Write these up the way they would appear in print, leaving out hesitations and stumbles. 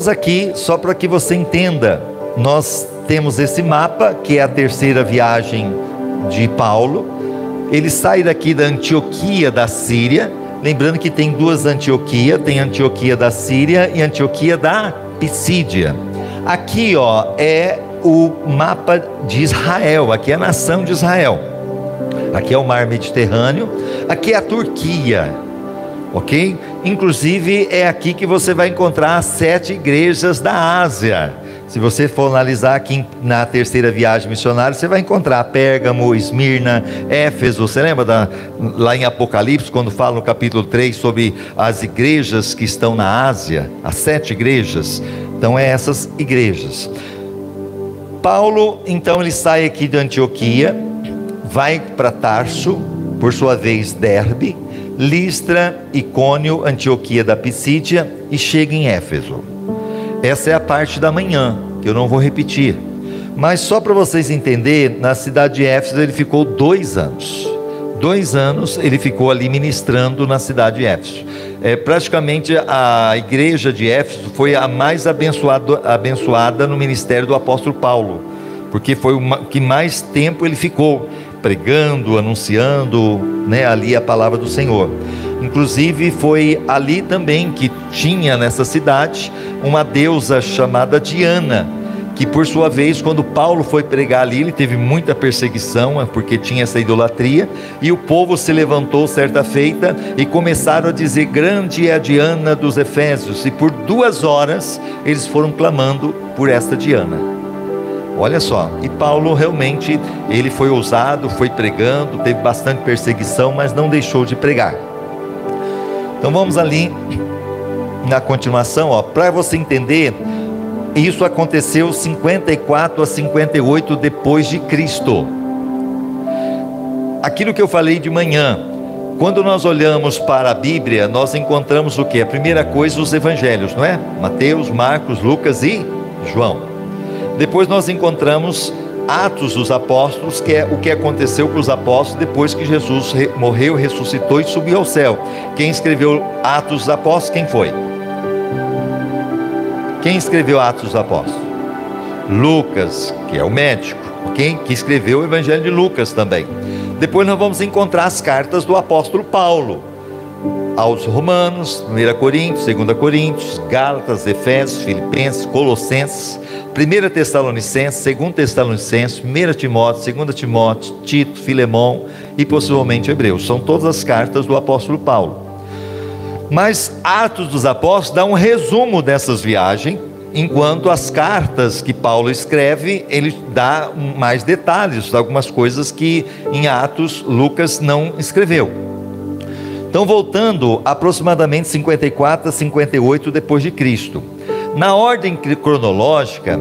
vamos aqui, só para que você entenda, nós temos esse mapa, que é a terceira viagem de Paulo. Ele sai daqui da Antioquia da Síria, lembrando que tem duas Antioquias, tem Antioquia da Síria e Antioquia da Pisídia. Aqui é o mapa de Israel, aqui é a nação de Israel, aqui é o mar Mediterrâneo, aqui é a Turquia, ok? Inclusive é aqui que você vai encontrar as 7 igrejas da Ásia. Se você for analisar aqui na terceira viagem missionária, você vai encontrar Pérgamo, Esmirna, Éfeso. Você lembra lá em Apocalipse, quando fala no capítulo 3 sobre as igrejas que estão na Ásia, as 7 igrejas? Então é essas igrejas. Paulo, então, ele sai aqui de Antioquia, vai para Tarso, por sua vez Derbe, Listra, Icônio, Antioquia da Pisídia, e chega em Éfeso. Essa é a parte da manhã, que eu não vou repetir, mas só para vocês entenderem, na cidade de Éfeso ele ficou 2 anos. 2 anos ele ficou ali ministrando na cidade de Éfeso. Praticamente a igreja de Éfeso foi a mais abençoada no ministério do apóstolo Paulo, porque foi o que mais tempo ele ficou pregando, anunciando, ali a palavra do Senhor. Inclusive foi ali também que tinha nessa cidade uma deusa chamada Diana, que por sua vez, quando Paulo foi pregar ali, ele teve muita perseguição, porque tinha essa idolatria, e o povo se levantou certa feita e começaram a dizer: grande é a Diana dos Efésios, e por 2 horas eles foram clamando por esta Diana. Olha só, e Paulo realmente, ele foi ousado, foi pregando, teve bastante perseguição, mas não deixou de pregar. Então vamos ali na continuação, para você entender, isso aconteceu 54 a 58 depois de Cristo. Aquilo que eu falei de manhã, quando nós olhamos para a Bíblia, nós encontramos o que? A primeira coisa, os evangelhos, não é? Mateus, Marcos, Lucas e João. Depois nós encontramos Atos dos Apóstolos, que é o que aconteceu com os apóstolos depois que Jesus morreu, ressuscitou e subiu ao céu. Quem escreveu Atos dos Apóstolos, quem foi? Quem escreveu Atos dos Apóstolos? Lucas, que é o médico, ok? Que escreveu o Evangelho de Lucas também. Depois nós vamos encontrar as cartas do apóstolo Paulo, aos Romanos, 1 Coríntios, 2 Coríntios, Gálatas, Efésios, Filipenses, Colossenses, 1 Tessalonicenses, 2 Tessalonicenses, 1 Timóteo, 2 Timóteo, Tito, Filemão e possivelmente Hebreus. São todas as cartas do apóstolo Paulo. Mas Atos dos Apóstolos dá um resumo dessas viagens, enquanto as cartas que Paulo escreve, ele dá mais detalhes, algumas coisas que em Atos Lucas não escreveu. Então, voltando aproximadamente 54 a 58 depois de Cristo. Na ordem cronológica,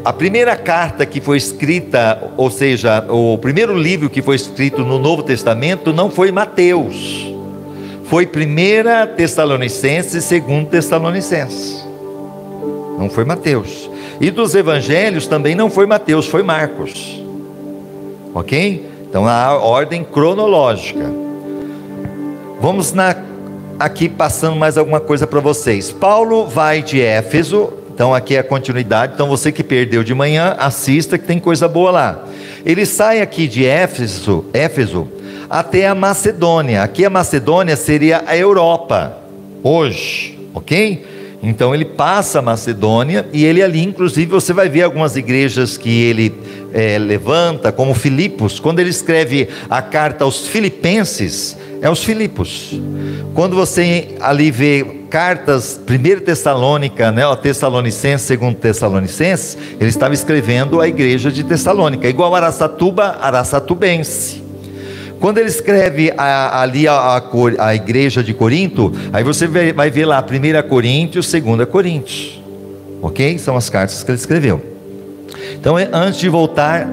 a primeira carta que foi escrita, ou seja, o primeiro livro que foi escrito no Novo Testamento não foi Mateus, foi 1 Tessalonicenses e 2 Tessalonicenses, não foi Mateus. E dos evangelhos também não foi Mateus, foi Marcos, ok? Então a ordem cronológica. Vamos aqui passando mais alguma coisa para vocês. Paulo vai de Éfeso, então aqui é a continuidade, então você que perdeu de manhã, assista que tem coisa boa lá. Ele sai aqui de Éfeso até a Macedônia. Aqui a Macedônia seria a Europa, hoje, ok? Então ele passa a Macedônia, e ele ali, inclusive, você vai ver algumas igrejas que ele levanta, como Filipos. Quando ele escreve a carta aos Filipenses, é os Filipos. Quando você ali vê cartas, 1 Tessalônica, o Tessalonicenses, 2 Tessalonicenses, ele estava escrevendo a igreja de Tessalônica, igual Araçatuba, Araçatubense. Quando ele escreve ali a igreja de Corinto, aí você vai ver lá 1 Coríntios, 2 Coríntios, ok? São as cartas que ele escreveu. Então, antes de voltar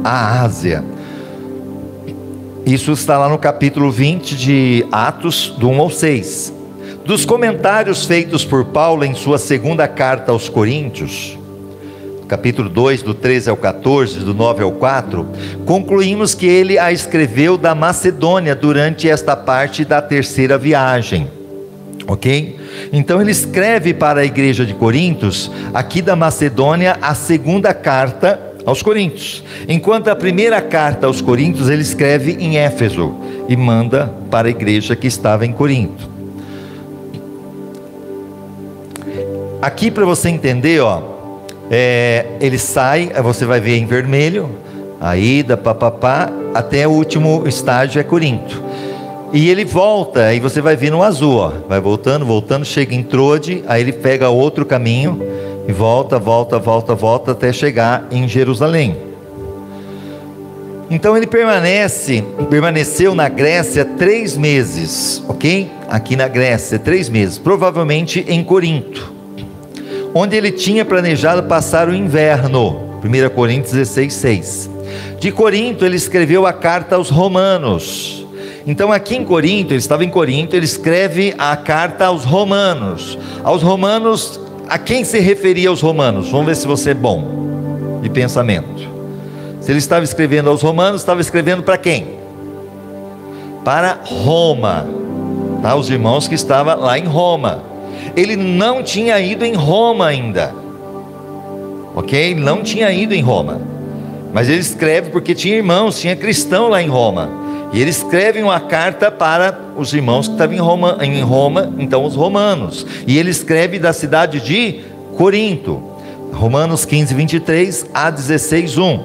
à Ásia, isso está lá no capítulo 20 de Atos, do 1 ao 6. Dos comentários feitos por Paulo em sua segunda carta aos Coríntios, capítulo 2, do 13 ao 14, do 9 ao 4, concluímos que ele a escreveu da Macedônia durante esta parte da terceira viagem, Ok? Então ele escreve para a igreja de Corintos, aqui da Macedônia, a segunda carta aos Coríntios. Enquanto a primeira carta aos Coríntios ele escreve em Éfeso e manda para a igreja que estava em Corinto. Aqui para você entender, ele sai, você vai ver em vermelho, a ida, até o último estágio é Corinto. E ele volta, aí você vai ver no azul, vai voltando, chega em Troade, aí ele pega outro caminho e volta até chegar em Jerusalém. Então ele permaneceu na Grécia 3 meses, ok? Aqui na Grécia, 3 meses, provavelmente em Corinto, onde ele tinha planejado passar o inverno. 1 Coríntios 16:6. De Corinto ele escreveu a carta aos Romanos. Então aqui em Corinto, ele estava em Corinto, ele escreve a carta aos Romanos. Aos Romanos, a quem se referia aos Romanos? Vamos ver se você é bom de pensamento. Se ele estava escrevendo aos Romanos, estava escrevendo para quem? Para Roma, tá? Os irmãos que estavam lá em Roma. Ele não tinha ido em Roma ainda, ok? Ele não tinha ido em Roma, mas ele escreve porque tinha irmãos, tinha cristão lá em Roma. E ele escreve uma carta para os irmãos que estavam em Roma, então os romanos. E ele escreve da cidade de Corinto. Romanos 15:23 a 16:1.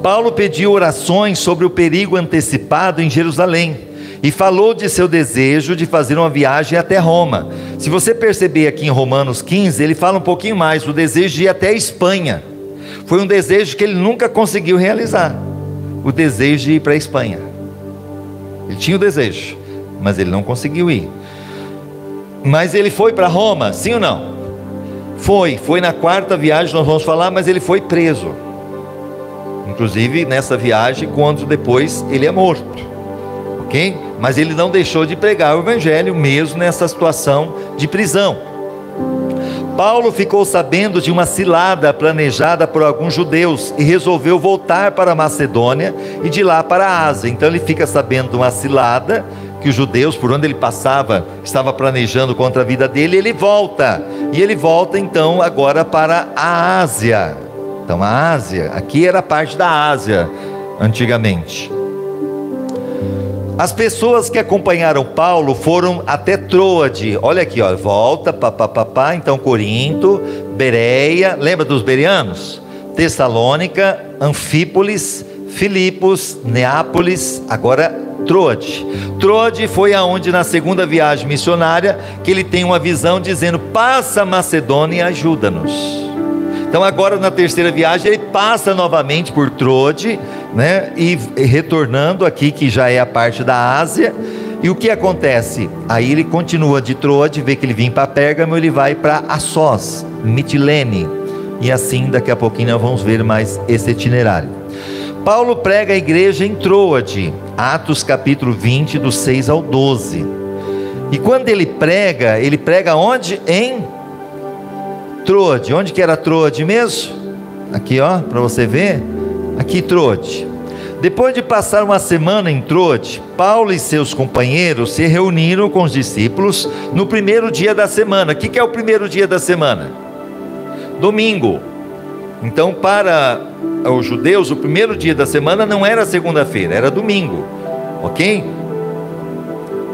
Paulo pediu orações sobre o perigo antecipado em Jerusalém e falou de seu desejo de fazer uma viagem até Roma. Se você perceber aqui em Romanos 15, ele fala um pouquinho mais do desejo de ir até a Espanha. Foi um desejo que ele nunca conseguiu realizar. O desejo de ir para a Espanha. Ele tinha o desejo, mas ele não conseguiu ir. Mas ele foi para Roma, sim ou não? Foi na 4ª viagem, nós vamos falar, mas ele foi preso. Inclusive nessa viagem, quando depois ele é morto, ok? Mas ele não deixou de pregar o evangelho, mesmo nessa situação de prisão. Paulo ficou sabendo de uma cilada planejada por alguns judeus e resolveu voltar para a Macedônia e de lá para a Ásia. Então ele fica sabendo de uma cilada que os judeus, por onde ele passava, estava planejando contra a vida dele, e ele volta. E ele volta então agora para a Ásia. Então a Ásia, aqui era parte da Ásia antigamente. As pessoas que acompanharam Paulo foram até Troade. Olha aqui, volta, então Corinto, Bereia, lembra dos bereanos? Tessalônica, Anfípolis, Filipos, Neápolis, agora Troade. Troade foi aonde na 2ª viagem missionária, que ele tem uma visão dizendo, passa a Macedônia e ajuda-nos. Então agora na 3ª viagem ele passa novamente por Troade, né? E retornando aqui, que já é a parte da Ásia. E o que acontece? Aí ele continua de Troade, vê que ele vem para Pérgamo, ele vai para Assós, Mitilene. E assim daqui a pouquinho nós vamos ver mais esse itinerário. Paulo prega a igreja em Troade, Atos capítulo 20, do 6 ao 12. E quando ele prega onde? Em Troade. Onde que era Troade mesmo? Aqui para você ver, aqui Troade. Depois de passar uma semana em Troade, Paulo e seus companheiros se reuniram com os discípulos no primeiro dia da semana. O que é o primeiro dia da semana? Domingo. Então para os judeus o primeiro dia da semana não era segunda-feira, era domingo, ok?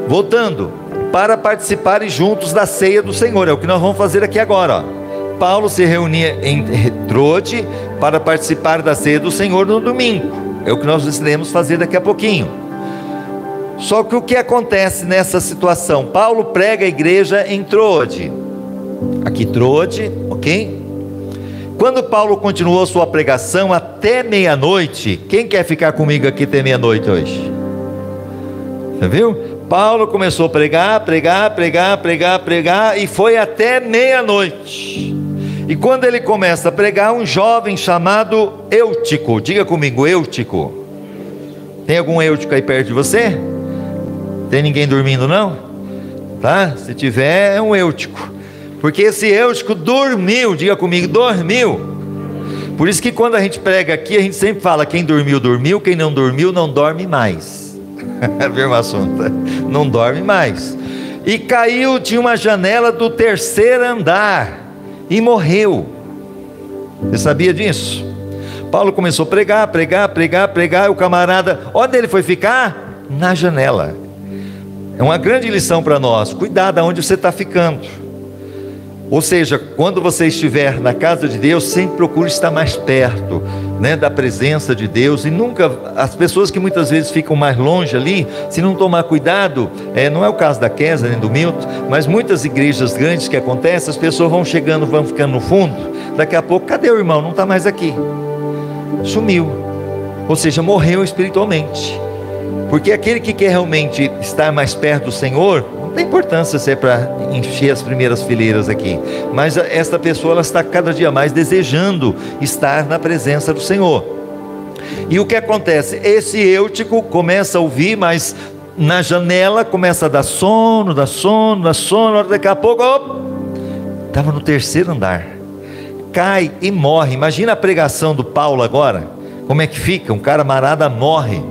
Voltando, para participarem juntos da ceia do Senhor, é o que nós vamos fazer aqui agora. Paulo se reunia em Troade para participar da ceia do Senhor no domingo, é o que nós iremos fazer daqui a pouquinho. Só que o que acontece nessa situação? Paulo prega a igreja em Troade, aqui Troade, ok? Quando Paulo continuou sua pregação até meia-noite, quem quer ficar comigo aqui até meia-noite hoje? Você viu? Paulo começou a pregar, e foi até meia-noite. E quando ele começa a pregar, um jovem chamado Eutico, diga comigo, Eutico. Tem algum Eutico aí perto de você? Tem ninguém dormindo não? Tá? Se tiver, é um Eutico. Porque esse Eutico dormiu, diga comigo, dormiu. Por isso que quando a gente prega aqui, a gente sempre fala, quem dormiu, dormiu, quem não dormiu, não dorme mais. Viu, assunto? Não dorme mais. e caiu de uma janela do terceiro andar e morreu. Você sabia disso? Paulo começou a pregar, e o camarada, onde ele foi ficar? Na janela. É uma grande lição para nós: cuidado aonde você está ficando. Ou seja, quando você estiver na casa de Deus, sempre procure estar mais perto, né, da presença de Deus. E nunca, as pessoas que muitas vezes ficam mais longe ali, se não tomar cuidado, não é o caso da Kézia nem do Milton, mas muitas igrejas grandes que acontecem, as pessoas vão chegando, vão ficando no fundo, daqui a pouco, cadê o irmão? Não está mais aqui, sumiu, ou seja, morreu espiritualmente. Porque aquele que quer realmente estar mais perto do Senhor, não tem importância se é para encher as primeiras fileiras aqui, mas esta pessoa, ela está cada dia mais desejando estar na presença do Senhor. E o que acontece? Esse Eutico começa a ouvir, mas na janela começa a dar sono, daqui a pouco, estava no terceiro andar, cai e morre. Imagina a pregação do Paulo agora, como é que fica? Um camarada morre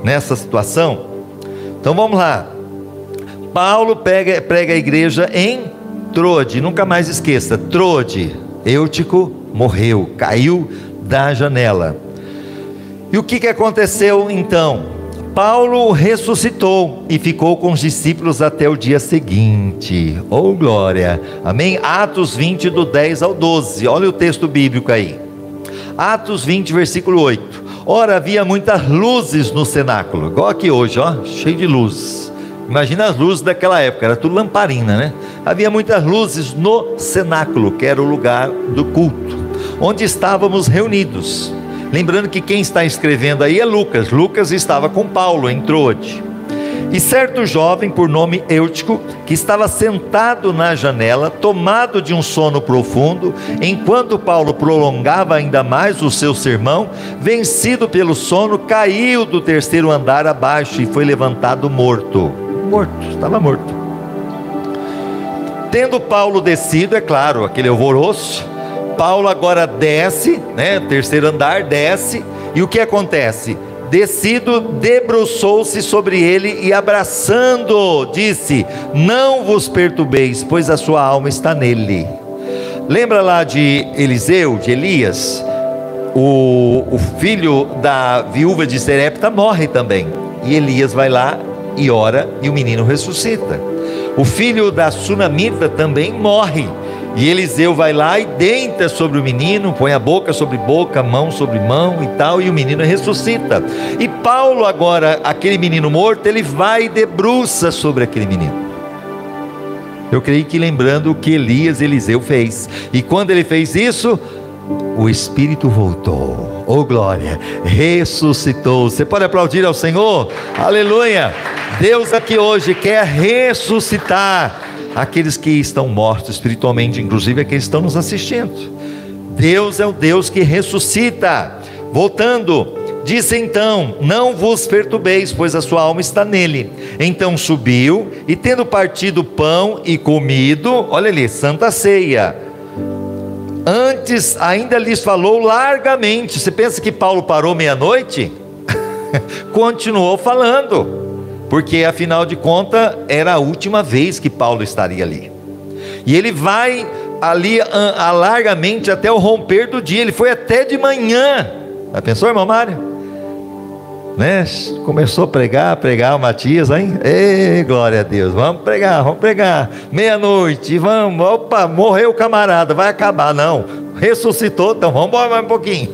nessa situação. Então vamos lá. Paulo prega a igreja em Troade. Nunca mais esqueça, Troade. Eutico morreu, caiu da janela. E o que aconteceu então? Paulo ressuscitou e ficou com os discípulos até o dia seguinte. Oh glória, amém? Atos 20 do 10 ao 12, olha o texto bíblico aí. Atos 20 versículo 8. Ora, havia muitas luzes no cenáculo, igual aqui hoje, ó, cheio de luzes. Imagina as luzes daquela época, era tudo lamparina, né? Havia muitas luzes no cenáculo, que era o lugar do culto, onde estávamos reunidos. Lembrando que quem está escrevendo aí é Lucas. Lucas estava com Paulo em Troade. E certo jovem, por nome Eutico, que estava sentado na janela, tomado de um sono profundo, enquanto Paulo prolongava ainda mais o seu sermão, vencido pelo sono, caiu do terceiro andar abaixo e foi levantado morto. Estava morto. Tendo Paulo descido, é claro, aquele alvoroço, Paulo agora desce, né, terceiro andar, desce, e o que acontece? Descido, debruçou-se sobre ele e abraçando, disse: não vos perturbeis, pois a sua alma está nele. Lembra lá de Eliseu, de Elias? O filho da viúva de Serepta morre também, e Elias vai lá e ora, e o menino ressuscita. O filho da Sunamita também morre, e Eliseu vai lá e deita sobre o menino, põe a boca sobre boca, mão sobre mão e tal, e o menino ressuscita. E Paulo agora, aquele menino morto, ele vai e debruça sobre aquele menino. Eu creio que lembrando o que Eliseu fez. E quando ele fez isso, o Espírito voltou. Oh glória, ressuscitou. Você pode aplaudir ao Senhor? Aleluia. Deus aqui hoje quer ressuscitar aqueles que estão mortos espiritualmente, inclusive aqueles que estão nos assistindo. Deus é o Deus que ressuscita. Voltando, disse então: não vos perturbeis, pois a sua alma está nele. Então subiu, e tendo partido pão e comido, olha ali, santa ceia, antes ainda lhes falou largamente. Você pensa que Paulo parou meia-noite? Continuou falando, porque afinal de contas era a última vez que Paulo estaria ali. E ele vai ali largamente até o romper do dia. Ele foi até de manhã. Já pensou, irmão Mário? Né? Começou a pregar o Matias, hein? Ei, glória a Deus, vamos pregar, meia-noite, vamos, opa, morreu o camarada, vai acabar, não, ressuscitou, então vamos embora mais um pouquinho,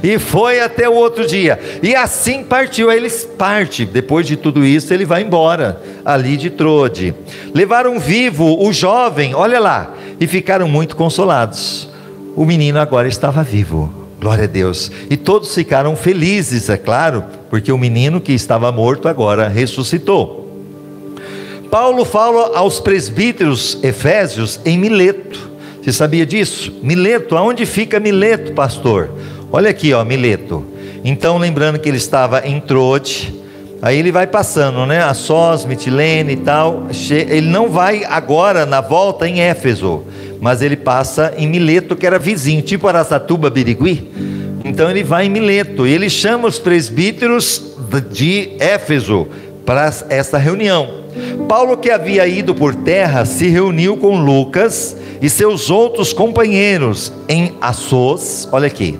e foi até o outro dia, e assim partiu. Aí eles partem, depois de tudo isso, ele vai embora, ali de Troade. Levaram vivo o jovem, olha lá, e ficaram muito consolados. O menino agora estava vivo. Glória a Deus. E todos ficaram felizes, é claro, porque o menino que estava morto agora ressuscitou. Paulo fala aos presbíteros efésios em Mileto. Você sabia disso? Mileto, aonde fica Mileto, pastor? Olha aqui, ó, Mileto. Então, lembrando que ele estava em Troade, aí ele vai passando, né? Assós, Mitilene e tal. Ele não vai agora na volta em Éfeso, mas ele passa em Mileto, que era vizinho, tipo Araçatuba, Birigui. Então ele vai em Mileto, e ele chama os presbíteros de Éfeso para essa reunião. Paulo, que havia ido por terra, se reuniu com Lucas e seus outros companheiros em Assos, olha aqui,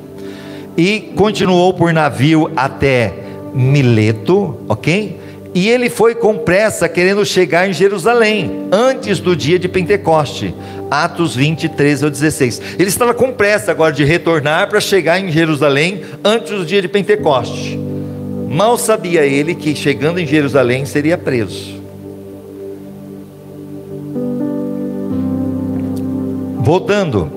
e continuou por navio até Mileto, ok? E ele foi com pressa, querendo chegar em Jerusalém, antes do dia de Pentecoste. Atos 20, 13 ao 16. Ele estava com pressa agora de retornar para chegar em Jerusalém, antes do dia de Pentecoste. Mal sabia ele que chegando em Jerusalém seria preso. Voltando,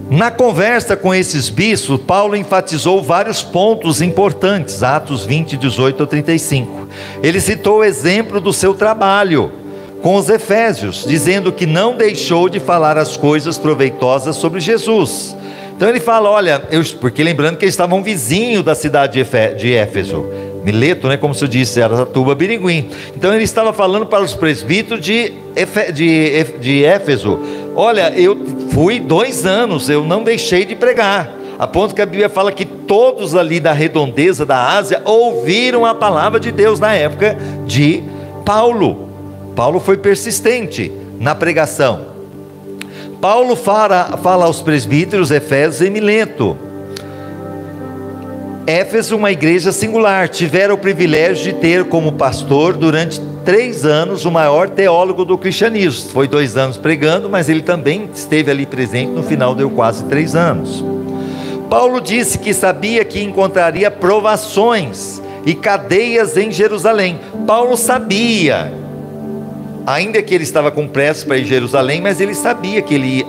na conversa com esses bispos, Paulo enfatizou vários pontos importantes. Atos 20, 18 ao 35. Ele citou o exemplo do seu trabalho com os efésios, dizendo que não deixou de falar as coisas proveitosas sobre Jesus. Então ele fala, olha, porque lembrando que eles estavam vizinhos da cidade de Éfeso, Mileto, né, como se eu disse, era Aratuba, Biriguim. Então ele estava falando para os presbíteros de Éfeso, olha, eu fui 2 anos, eu não deixei de pregar, a ponto que a Bíblia fala que todos ali da redondeza da Ásia ouviram a palavra de Deus na época de Paulo. Paulo foi persistente na pregação. Paulo fala aos presbíteros Efésios e Mileto. Éfeso, uma igreja singular, tivera o privilégio de ter como pastor durante 3 anos o maior teólogo do cristianismo. Foi 2 anos pregando, mas ele também esteve ali presente, no final deu quase 3 anos. Paulo disse que sabia que encontraria provações e cadeias em Jerusalém. Paulo sabia, ainda que ele estava com pressa para ir a Jerusalém, mas ele sabia que ele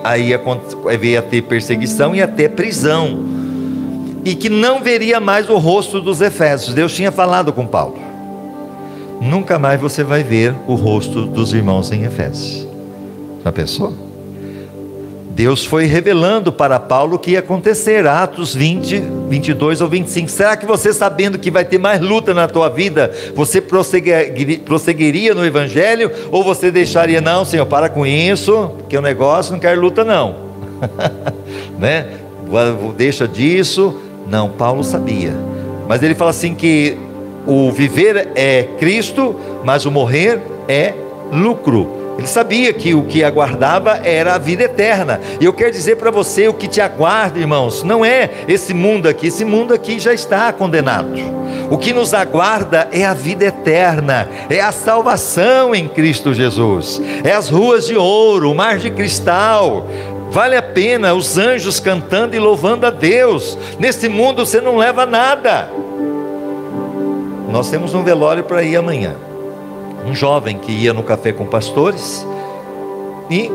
ia ter perseguição e até prisão, e que não veria mais o rosto dos efésios. Deus tinha falado com Paulo: nunca mais você vai ver o rosto dos irmãos em Efésios. Já pensou? Deus foi revelando para Paulo o que ia acontecer. Atos 20, 22 ao 25. Será que você, sabendo que vai ter mais luta na tua vida, você prosseguiria no Evangelho? Ou você deixaria, não, Senhor, para com isso, porque o negócio não quer luta não. Né? Deixa disso. Não, Paulo sabia. Mas ele fala assim que o viver é Cristo, mas o morrer é lucro. Ele sabia que o que aguardava era a vida eterna. E eu quero dizer para você, o que te aguarda, irmãos, não é esse mundo aqui. Esse mundo aqui já está condenado. O que nos aguarda é a vida eterna, é a salvação em Cristo Jesus, é as ruas de ouro, o mar de cristal. Vale a pena os anjos cantando e louvando a Deus. Nesse mundo você não leva nada. Nós temos um velório para ir amanhã. Um jovem que ia no café com pastores e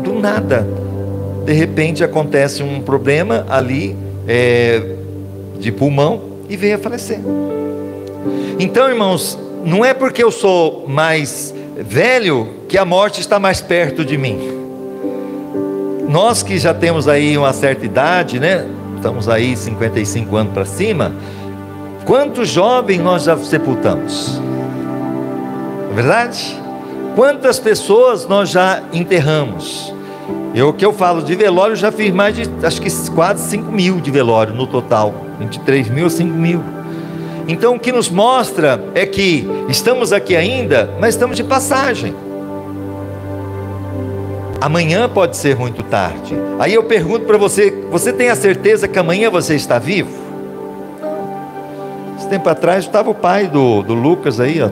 do nada, de repente acontece um problema ali de pulmão e veio a falecer. Então, irmãos, não é porque eu sou mais velho que a morte está mais perto de mim. Nós que já temos aí uma certa idade, né? Estamos aí 55 anos para cima. Quantos jovens nós já sepultamos? É verdade? Quantas pessoas nós já enterramos? O que eu falo de velório, eu já fiz mais de, acho que quase 5 mil de velório no total, 23 mil, 5 mil. Então o que nos mostra é que estamos aqui ainda, mas estamos de passagem. Amanhã pode ser muito tarde. Aí eu pergunto para você, você tem a certeza que amanhã você está vivo? Esse tempo atrás estava o pai do Lucas aí, ó.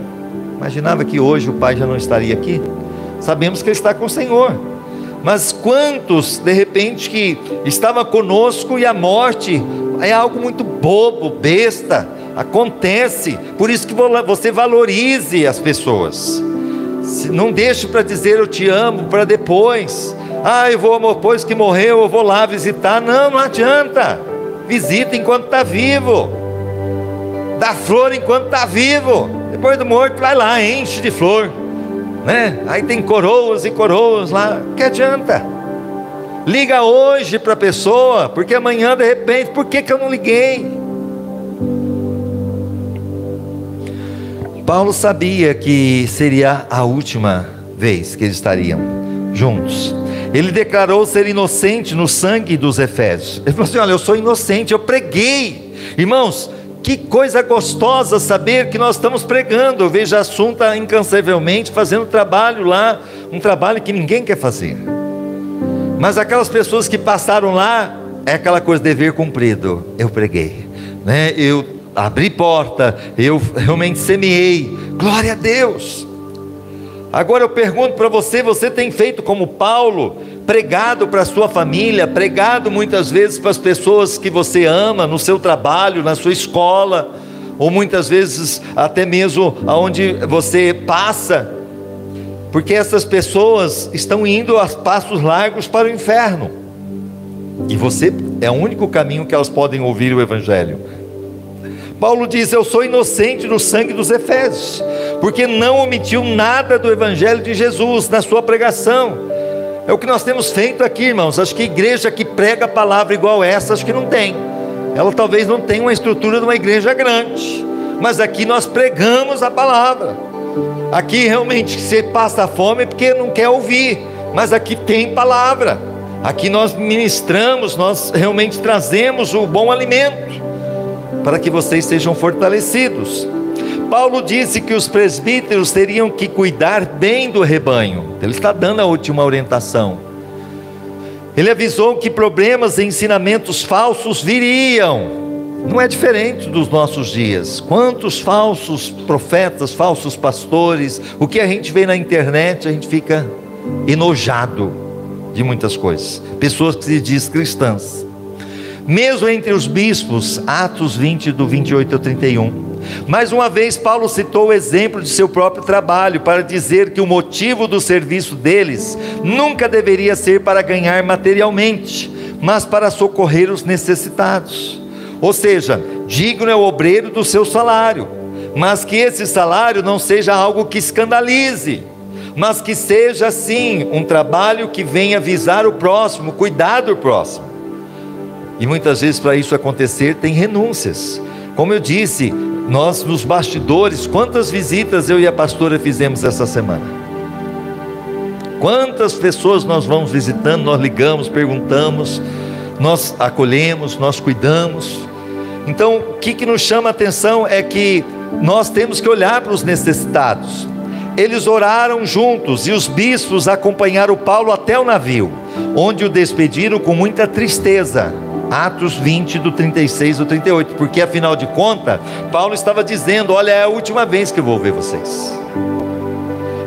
Imaginava que hoje o pai já não estaria aqui. Sabemos que ele está com o Senhor. Mas quantos, de repente, que estava conosco e a morte é algo muito bobo, besta, acontece. Por isso que você valorize as pessoas. Não deixe para dizer eu te amo para depois. Eu vou, depois que morreu eu vou lá visitar. Não adianta. Visita enquanto está vivo. Dá flor enquanto está vivo. Depois do morto vai lá, enche de flor, né? Aí tem coroas e coroas lá. Que adianta? Liga hoje para a pessoa, porque amanhã de repente, por que eu não liguei? Paulo sabia que seria a última vez que eles estariam juntos. Ele declarou ser inocente no sangue dos efésios. Ele falou assim: olha, eu sou inocente, eu preguei. Irmãos, Que coisa gostosa saber que nós estamos pregando. Eu vejo a Assunta incansavelmente fazendo trabalho lá, um trabalho que ninguém quer fazer. Mas aquelas pessoas que passaram lá, é aquela coisa, dever cumprido. Eu preguei, né? Eu abri porta, eu realmente semeei. Glória a Deus. Agora eu pergunto para você, você tem feito como Paulo, pregado para a sua família, pregado muitas vezes para as pessoas que você ama, no seu trabalho, na sua escola, ou muitas vezes até mesmo aonde você passa, porque essas pessoas estão indo a passos largos para o inferno, e você é o único caminho que elas podem ouvir o Evangelho. Paulo diz: eu sou inocente do sangue dos Efésios, porque não omitiu nada do Evangelho de Jesus na sua pregação. É o que nós temos feito aqui, irmãos. Acho que igreja que prega a palavra igual essa, acho que não tem. Ela talvez não tenha uma estrutura de uma igreja grande, mas aqui nós pregamos a palavra. Aqui realmente você passa fome porque não quer ouvir, mas aqui tem palavra. Aqui nós ministramos, nós realmente trazemos o bom alimento, para que vocês sejam fortalecidos. Paulo disse que os presbíteros teriam que cuidar bem do rebanho. Ele está dando a última orientação. Ele avisou que problemas e ensinamentos falsos viriam. Não é diferente dos nossos dias. Quantos falsos profetas, falsos pastores, o que a gente vê na internet, a gente fica enojado de muitas coisas. Pessoas que se dizem cristãs. Mesmo entre os bispos, Atos 20, do 28 ao 31. Mais uma vez Paulo citou o exemplo de seu próprio trabalho, para dizer que o motivo do serviço deles nunca deveria ser para ganhar materialmente, mas para socorrer os necessitados. Ou seja, digno é o obreiro do seu salário, mas que esse salário não seja algo que escandalize, mas que seja sim um trabalho que venha visar o próximo, cuidar do próximo. E muitas vezes para isso acontecer tem renúncias. Como eu disse, nós nos bastidores, quantas visitas eu e a pastora fizemos essa semana? Quantas pessoas nós vamos visitando, nós ligamos, perguntamos, nós acolhemos, nós cuidamos. Então o que nos chama a atenção é que nós temos que olhar para os necessitados. Eles oraram juntos e os bispos acompanharam Paulo até o navio, onde o despediram com muita tristeza. Atos 20, do 36 ao 38, porque afinal de contas, Paulo estava dizendo: olha, é a última vez que eu vou ver vocês.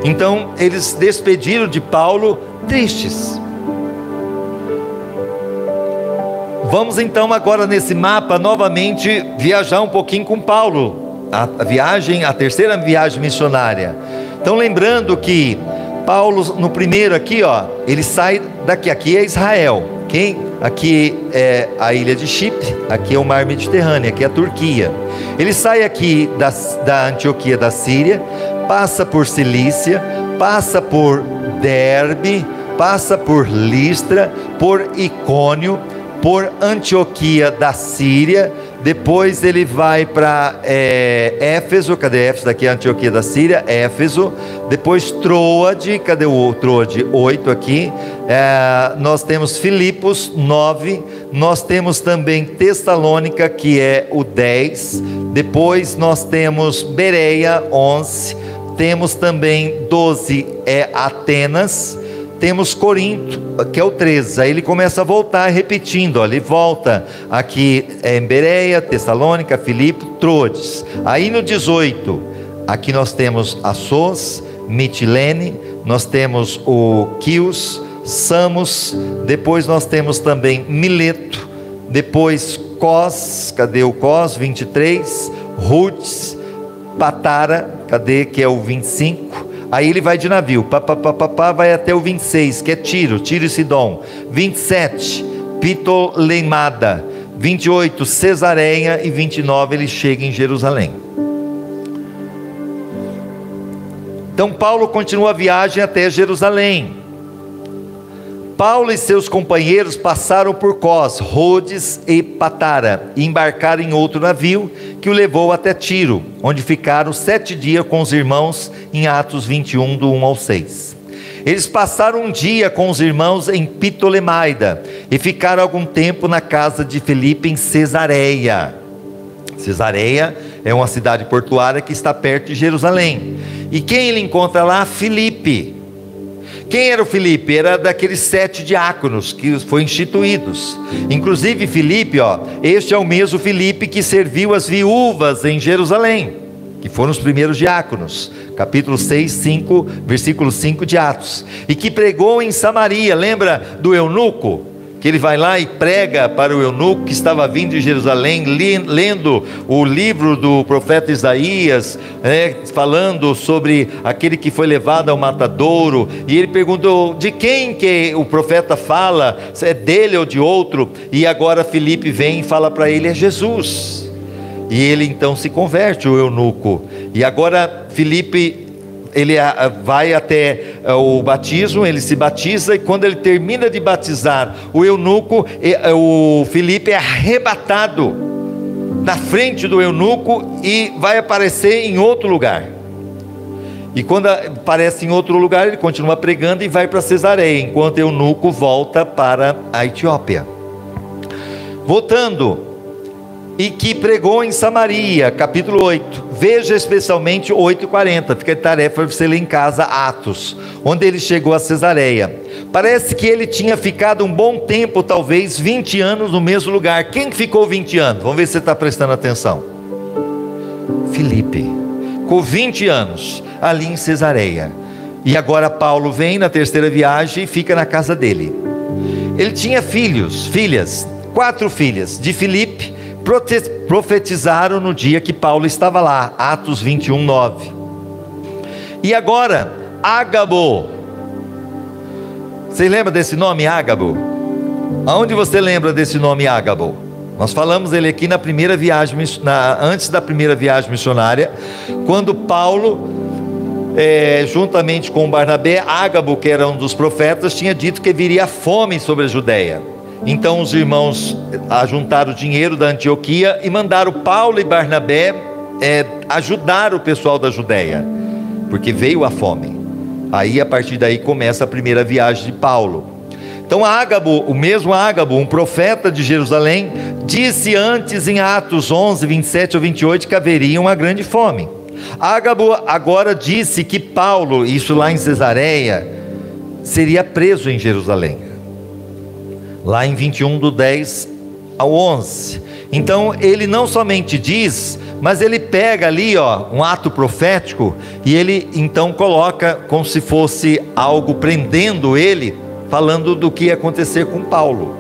Então, eles despediram de Paulo tristes. Vamos então agora nesse mapa, novamente, viajar um pouquinho com Paulo. A terceira viagem missionária. Então, lembrando que Paulo, no primeiro aqui, ó, ele sai daqui, aqui é Israel. Aqui é a ilha de Chipre, aqui é o mar Mediterrâneo, aqui é a Turquia. Ele sai aqui da Antioquia da Síria, passa por Cilícia, passa por Derbe, passa por Listra, por Icônio, por Antioquia da Síria. Depois ele vai para Éfeso. Cadê Éfeso? Daqui é a Antioquia da Síria, Éfeso. Depois Troade. Cadê o Troade? 8 aqui. Nós temos Filipos, 9. Nós temos também Tessalônica, que é o 10. Depois nós temos Bereia, 11. Temos também 12, Atenas. Temos Corinto, que é o 13, aí ele começa a voltar repetindo, ó, ele volta aqui em Bereia, Tessalônica, Filipe, Troades. Aí no 18, aqui nós temos Assos, Mitilene, nós temos o Quios, Samos, depois nós temos também Mileto, depois Cos, cadê o Cos, 23, Rudes, Patara, cadê, que é o 25, aí ele vai de navio, vai até o 26, que é Tiro e Sidom. 27, Ptolemada. 28, Cesareia. E 29, ele chega em Jerusalém. Então Paulo continua a viagem até Jerusalém. Paulo e seus companheiros passaram por Cos, Rhodes e Patara, e embarcaram em outro navio que o levou até Tiro, onde ficaram 7 dias com os irmãos, em Atos 21, do 1 ao 6. Eles passaram um dia com os irmãos em Ptolemaida, e ficaram algum tempo na casa de Filipe em Cesareia. Cesareia é uma cidade portuária que está perto de Jerusalém. E quem ele encontra lá? Filipe. Quem era o Filipe? Era daqueles 7 diáconos que foram instituídos. Inclusive Filipe, este é o mesmo Filipe que serviu as viúvas em Jerusalém, que foram os primeiros diáconos. Capítulo 6, 5, versículo 5 de Atos. E que pregou em Samaria. Lembra do eunuco? Que ele vai lá e prega para o eunuco que estava vindo de Jerusalém, lendo o livro do profeta Isaías, falando sobre aquele que foi levado ao matadouro, e ele perguntou de quem que o profeta fala, se é dele ou de outro, e agora Filipe vem e fala para ele, é Jesus, e ele então se converte, o eunuco, e agora Filipe, ele vai até o batismo, ele se batiza, e quando ele termina de batizar o eunuco, o Filipe é arrebatado na frente do eunuco e vai aparecer em outro lugar. E quando aparece em outro lugar, ele continua pregando e vai para Cesareia, enquanto o eunuco volta para a Etiópia. Voltando, e que pregou em Samaria, capítulo 8, veja especialmente 8:40, fica de tarefa para você ler em casa Atos, onde ele chegou a Cesareia. Parece que ele tinha ficado um bom tempo, talvez 20 anos no mesmo lugar. Quem ficou 20 anos? Vamos ver se você está prestando atenção. Filipe, ficou 20 anos ali em Cesareia, e agora Paulo vem na terceira viagem e fica na casa dele. Ele tinha filhas, 4 filhas de Filipe, profetizaram no dia que Paulo estava lá, Atos 21, 9. E agora, Ágabo, você lembra desse nome Ágabo? Aonde você lembra desse nome Ágabo? Nós falamos ele aqui na primeira viagem, antes da primeira viagem missionária, quando Paulo, juntamente com Barnabé, Ágabo, que era um dos profetas, tinha dito que viria fome sobre a Judéia. Então os irmãos ajuntaram o dinheiro da Antioquia e mandaram Paulo e Barnabé ajudar o pessoal da Judéia, porque veio a fome. Aí a partir daí começa a primeira viagem de Paulo. Então Ágabo, o mesmo Ágabo, um profeta de Jerusalém, disse antes em Atos 11, 27 ou 28 que haveria uma grande fome. Ágabo agora disse que Paulo, isso lá em Cesareia, seria preso em Jerusalém. Lá em 21 do 10 ao 11. Então ele não somente diz, mas ele pega ali um ato profético, e ele então coloca como se fosse algo prendendo ele, falando do que ia acontecer com Paulo.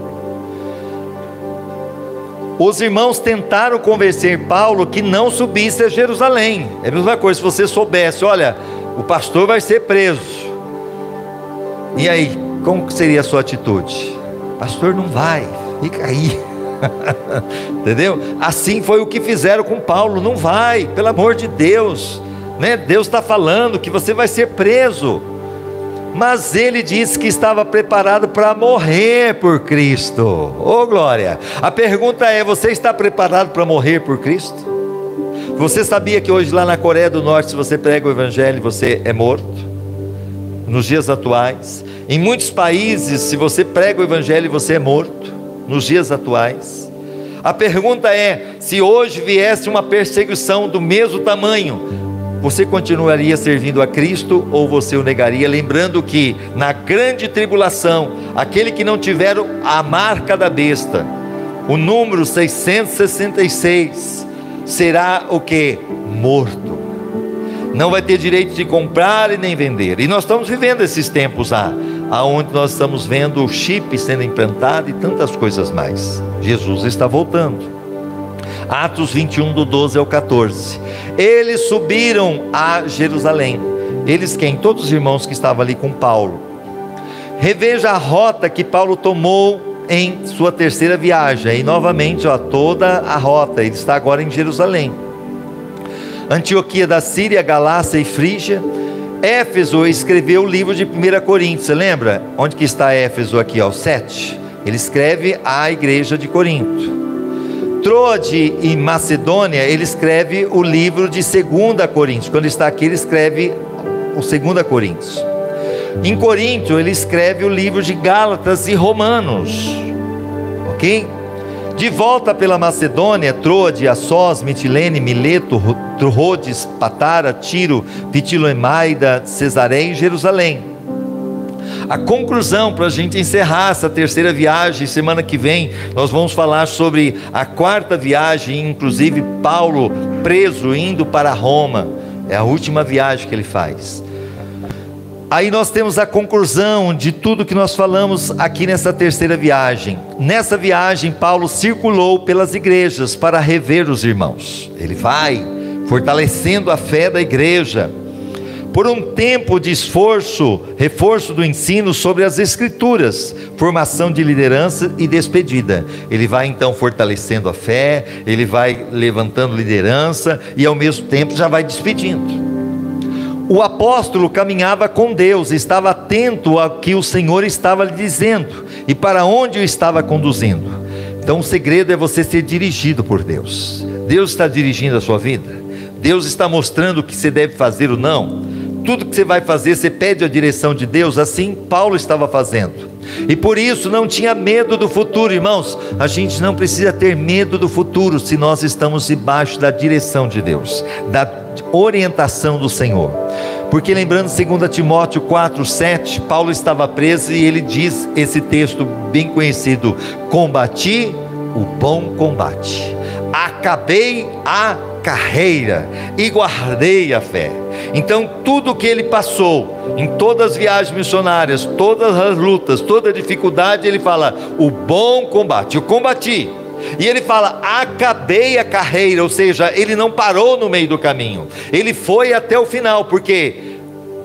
Os irmãos tentaram convencer Paulo que não subisse a Jerusalém. É a mesma coisa, se você soubesse, olha, o pastor vai ser preso, e aí, como seria a sua atitude? Pastor, não vai, fica aí. Entendeu? Assim foi o que fizeram com Paulo. Não vai, pelo amor de Deus, né? Deus está falando que você vai ser preso. Mas ele disse que estava preparado para morrer por Cristo. Oh glória! A pergunta é: você está preparado para morrer por Cristo? Você sabia que hoje lá na Coreia do Norte, se você prega o evangelho, você é morto? Nos dias atuais, em muitos países, se você prega o evangelho, você é morto, nos dias atuais. A pergunta é: se hoje viesse uma perseguição do mesmo tamanho, você continuaria servindo a Cristo ou você o negaria? Lembrando que na grande tribulação, aquele que não tiver a marca da besta, o número 666, será o que? Morto. Não vai ter direito de comprar e nem vender. E nós estamos vivendo esses tempos aonde nós estamos vendo o chip sendo implantado e tantas coisas mais. Jesus está voltando. Atos 21 do 12 ao 14. Eles subiram a Jerusalém. Eles quem? Todos os irmãos que estavam ali com Paulo. Reveja a rota que Paulo tomou em sua terceira viagem. E novamente, toda a rota. Ele está agora em Jerusalém. Antioquia da Síria, Galácia e Frígia. Éfeso escreveu o livro de 1 Coríntios. Você lembra? Onde que está Éfeso aqui? 7. Ele escreve a igreja de Corinto. Troade e Macedônia, ele escreve o livro de 2 Coríntios. Quando está aqui, ele escreve o 2 Coríntios. Em Corinto, ele escreve o livro de Gálatas e Romanos. Ok? De volta pela Macedônia, Troade, Assós, Mitilene, Mileto, Rhodes, Patara, Tiro, Ptiloemaida, Cesareia e Jerusalém. A conclusão, para a gente encerrar essa terceira viagem, semana que vem nós vamos falar sobre a quarta viagem, inclusive Paulo preso, indo para Roma. É a última viagem que ele faz. Aí nós temos a conclusão de tudo que nós falamos aqui nessa terceira viagem. Nessa viagem, Paulo circulou pelas igrejas para rever os irmãos. Ele vai fortalecendo a fé da igreja. Por um tempo de esforço, reforço do ensino sobre as Escrituras, formação de liderança e despedida. Ele vai então fortalecendo a fé, ele vai levantando liderança e ao mesmo tempo já vai despedindo. O apóstolo caminhava com Deus, estava atento ao que o Senhor estava lhe dizendo e para onde o estava conduzindo. Então o segredo é você ser dirigido por Deus. Deus está dirigindo a sua vida, Deus está mostrando o que você deve fazer ou não. Tudo que você vai fazer, você pede a direção de Deus. Assim Paulo estava fazendo, e por isso não tinha medo do futuro. Irmãos, a gente não precisa ter medo do futuro, se nós estamos debaixo da direção de Deus, da orientação do Senhor. Porque lembrando 2 Timóteo 4:7, Paulo estava preso e ele diz esse texto bem conhecido: combati o bom combate, acabei a carreira e guardei a fé. Então tudo que ele passou, em todas as viagens missionárias, todas as lutas, toda a dificuldade, ele fala: o bom combate, eu combati. E ele fala: acabei a carreira, ou seja, ele não parou no meio do caminho, ele foi até o final. Porque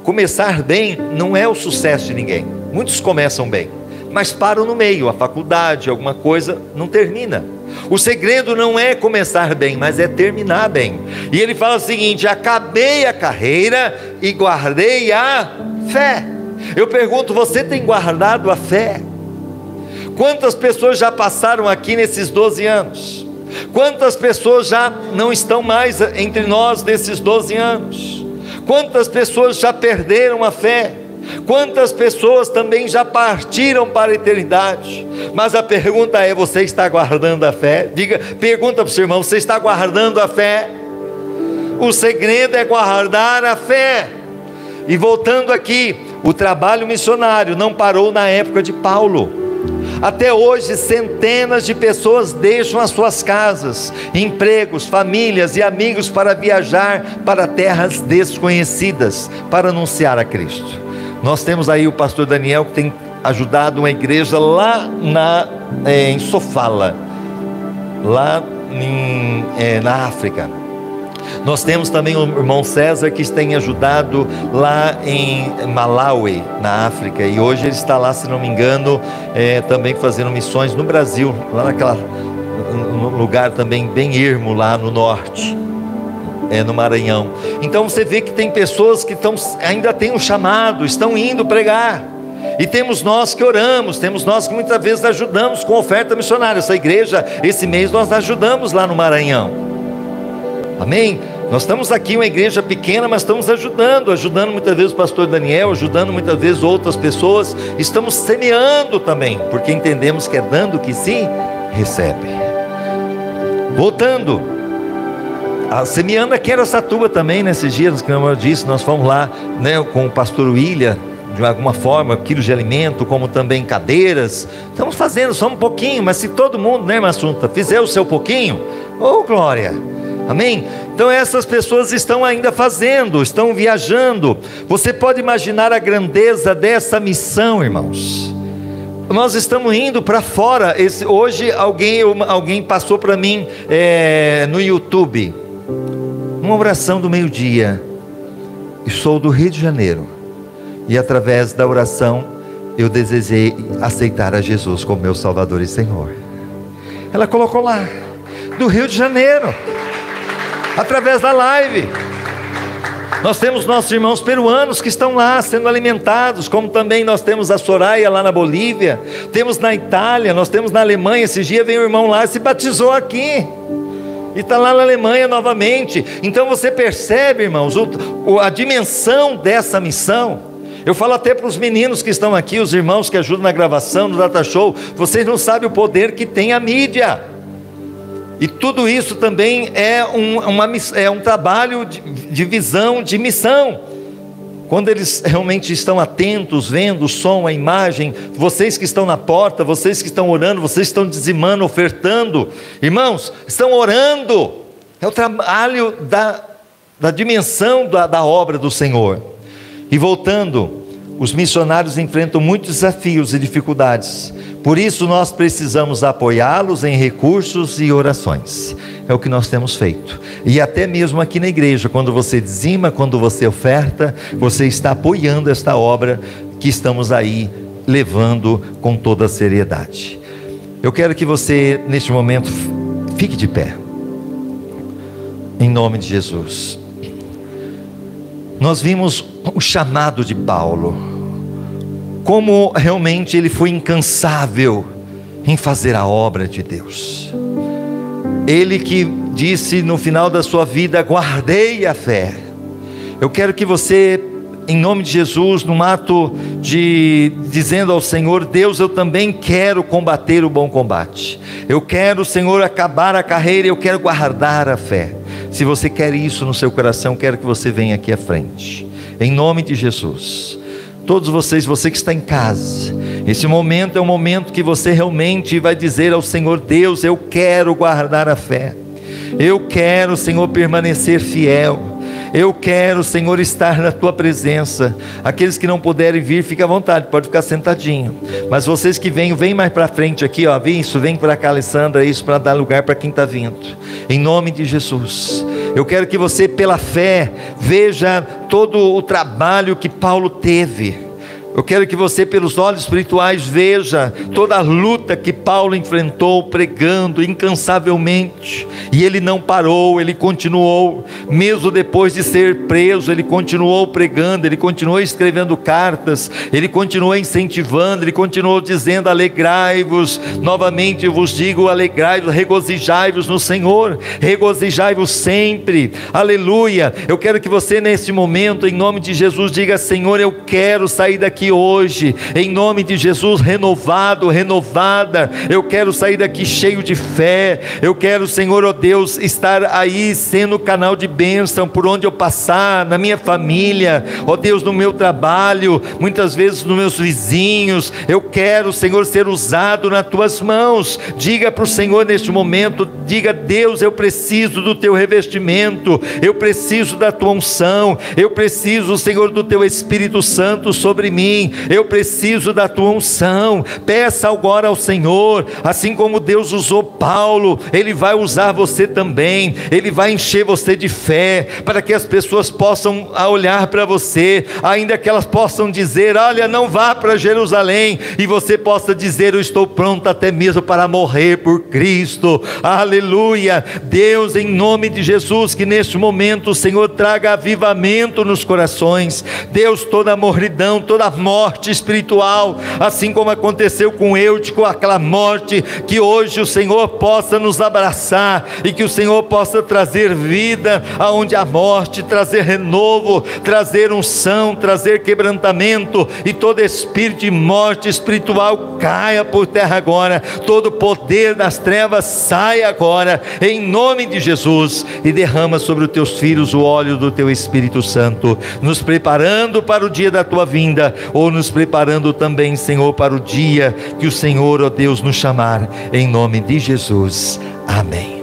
começar bem não é o sucesso de ninguém. Muitos começam bem, mas param no meio, a faculdade, alguma coisa, não termina. O segredo não é começar bem, mas é terminar bem. E ele fala o seguinte: acabei a carreira e guardei a fé. Eu pergunto, você tem guardado a fé? Quantas pessoas já passaram aqui nesses 12 anos? Quantas pessoas já não estão mais entre nós nesses 12 anos? Quantas pessoas já perderam a fé? Quantas pessoas também já partiram para a eternidade? Mas a pergunta é: você está guardando a fé? Pergunta para o seu irmão: você está guardando a fé? O segredo é guardar a fé. E voltando aqui, o trabalho missionário não parou na época de Paulo. Até hoje centenas de pessoas deixam as suas casas, empregos, famílias e amigos para viajar para terras desconhecidas, para anunciar a Cristo. Nós temos aí o pastor Daniel, que tem ajudado uma igreja lá em Sofala, lá na África. Nós temos também o irmão César, que tem ajudado lá em Malawi, na África, e hoje ele está lá, se não me engano, também fazendo missões no Brasil, lá num lugar também bem ermo, lá no norte, no Maranhão. Então você vê que tem pessoas que ainda têm um chamado, estão indo pregar. E temos nós que oramos, temos nós que muitas vezes ajudamos com oferta missionária. Essa igreja, esse mês nós ajudamos lá no Maranhão. Amém? Nós estamos aqui, uma igreja pequena, mas estamos ajudando muitas vezes o pastor Daniel, ajudando muitas vezes outras pessoas. Estamos semeando também, porque entendemos que é dando que se recebe. Voltando, semeando aqui em Araçatuba também, nesses dias, como eu disse, nós fomos lá, com o pastor William, de alguma forma, quilos de alimento, como também cadeiras. Estamos fazendo só um pouquinho, mas se todo mundo, Massunta, fizer o seu pouquinho, glória! Amém? Então essas pessoas estão ainda fazendo, estão viajando. Você pode imaginar a grandeza dessa missão, irmãos. Nós estamos indo para fora. Hoje alguém passou para mim no YouTube uma oração do meio-dia. E sou do Rio de Janeiro, e através da oração eu desejei aceitar a Jesus como meu Salvador e Senhor. Ela colocou lá, do Rio de Janeiro, através da live. Nós temos nossos irmãos peruanos que estão lá sendo alimentados, como também nós temos a Soraya lá na Bolívia, temos na Itália, nós temos na Alemanha. Esses dias veio um irmão lá e se batizou aqui, e está lá na Alemanha novamente. Então você percebe, irmãos, a dimensão dessa missão. Eu falo até para os meninos que estão aqui, os irmãos que ajudam na gravação, no data show: vocês não sabem o poder que tem a mídia. E tudo isso também é um trabalho de visão, de missão. Quando eles realmente estão atentos, vendo o som, a imagem, vocês que estão na porta, vocês que estão orando, vocês que estão dizimando, ofertando, irmãos, estão orando. É o trabalho da dimensão da obra do Senhor. E voltando, os missionários enfrentam muitos desafios e dificuldades. Por isso nós precisamos apoiá-los em recursos e orações. É o que nós temos feito. E até mesmo aqui na igreja, quando você dizima, quando você oferta, você está apoiando esta obra que estamos aí levando com toda a seriedade. Eu quero que você, neste momento, fique de pé. Em nome de Jesus. Nós vimos o chamado de Paulo, como realmente ele foi incansável em fazer a obra de Deus. Ele que disse no final da sua vida: guardei a fé. Eu quero que você, em nome de Jesus, num ato de dizendo ao Senhor: Deus, eu também quero combater o bom combate. Eu quero, Senhor, acabar a carreira, eu quero guardar a fé. Se você quer isso no seu coração, quero que você venha aqui à frente, em nome de Jesus. Todos vocês, você que está em casa, esse momento é um momento que você realmente vai dizer ao Senhor: Deus, eu quero guardar a fé. Eu quero, Senhor, permanecer fiel. Eu quero, Senhor, estar na Tua presença. Aqueles que não puderem vir, fique à vontade, pode ficar sentadinho. Mas vocês que vêm mais para frente aqui, ó, vem para cá, Alessandra, isso para dar lugar para quem está vindo. Em nome de Jesus. Eu quero que você, pela fé, veja todo o trabalho que Paulo teve. Eu quero que você, pelos olhos espirituais, veja toda a luta que Paulo enfrentou, pregando incansavelmente. E ele não parou, ele continuou, mesmo depois de ser preso, ele continuou pregando, ele continuou escrevendo cartas, ele continuou incentivando, ele continuou dizendo: alegrai-vos, novamente eu vos digo, alegrai-vos, regozijai-vos no Senhor, regozijai-vos sempre, aleluia. Eu quero que você, neste momento, em nome de Jesus, diga: Senhor, eu quero sair daqui hoje, em nome de Jesus, renovado, renovada. Eu quero sair daqui cheio de fé. Eu quero, Senhor, ó Deus, estar aí sendo canal de bênção por onde eu passar, na minha família, ó Deus, no meu trabalho, muitas vezes nos meus vizinhos. Eu quero, Senhor, ser usado nas tuas mãos. Diga para o Senhor neste momento, diga: Deus, eu preciso do teu revestimento, eu preciso da tua unção, eu preciso, Senhor, do teu Espírito Santo sobre mim. Eu preciso da tua unção. Peça agora ao Senhor, assim como Deus usou Paulo, Ele vai usar você também. Ele vai encher você de fé, para que as pessoas possam olhar para você, ainda que elas possam dizer: olha, não vá para Jerusalém, e você possa dizer: eu estou pronto até mesmo para morrer por Cristo. Aleluia. Deus, em nome de Jesus, que neste momento o Senhor traga avivamento nos corações. Deus, toda a morridão, toda a morte espiritual, assim como aconteceu com Eutico, aquela morte, que hoje o Senhor possa nos abraçar, e que o Senhor possa trazer vida aonde há morte, trazer renovo, trazer unção, trazer quebrantamento, e todo espírito de morte espiritual caia por terra agora, todo poder das trevas saia agora, em nome de Jesus, e derrama sobre os teus filhos o óleo do teu Espírito Santo, nos preparando para o dia da tua vinda, ou nos preparando também, Senhor, para o dia que o Senhor, ó Deus, nos chamar, em nome de Jesus, amém.